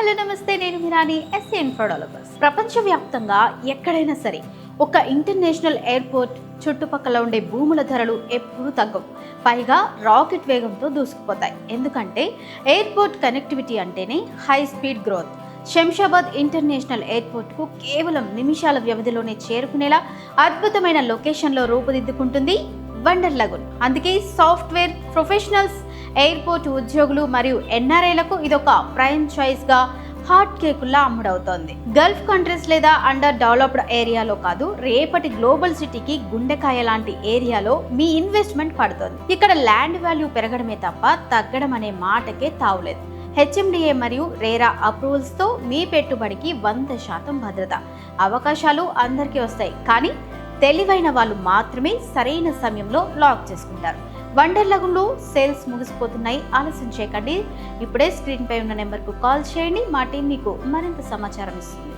Hello నమస్తే, నేను మిరాని SA info developers. ప్రపంచవ్యాప్తంగా ఎక్కడైనా సరే ఒక ఇంటర్నేషనల్ ఎయిర్పోర్ట్ చుట్టుపక్కల ఉండే భూముల ధరలు ఎప్పుడూ తగ్గవు. పైగా రాకెట్ వేగంతో దూసుకుపోతాయి. ఎందుకంటే ఎయిర్పోర్ట్ కనెక్టివిటీ అంటేనే high speed growth. Shamshabad international ఎయిర్పోర్ట్కు కేవలం నిమిషాల వ్యవధిలోనే చేరుకునేలా అద్భుతమైన లొకేషన్లో రూపుదిద్దుకుంటుంది వండర్ లగూన్. అందుకే సాఫ్ట్వేర్ ప్రొఫెషనల్స్, ఎయిర్పోర్ట్ ఉద్యోగులు మరియు ఎన్ఆర్ఐలకు ఇదొక ప్రైమ్ చాయిస్ గా హాట్ కేకుల్లా అమ్ముడవుతోంది. గల్ఫ్ కంట్రీస్ లేదా అండర్ డెవలప్డ్ ఏరియాలో కాదు, రేపటి గ్లోబల్ సిటీకి గుండెకాయ లాంటి ఏరియాలో మీ ఇన్వెస్ట్మెంట్ పడుతోంది. ఇక్కడ ల్యాండ్ వాల్యూ పెరగడమే తప్ప తగ్గడం అనే మాటకే తావులేదు. హెచ్ఎండిఏ మరియు రేరా అప్రూవల్స్ తో మీ పెట్టుబడికి 100% భద్రత. అవకాశాలు అందరికీ వస్తాయి, కానీ తెలివైన వాళ్ళు మాత్రమే సరైన సమయంలో లాక్ చేసుకుంటారు. వండర్ లగూన్లో సేల్స్ ముగిసిపోతున్నాయి. ఆలస్యం చేయకండి. ఇప్పుడే స్క్రీన్ పై ఉన్న నెంబర్కు కాల్ చేయండి. మా టీం మీకు మరింత సమాచారం ఇస్తుంది.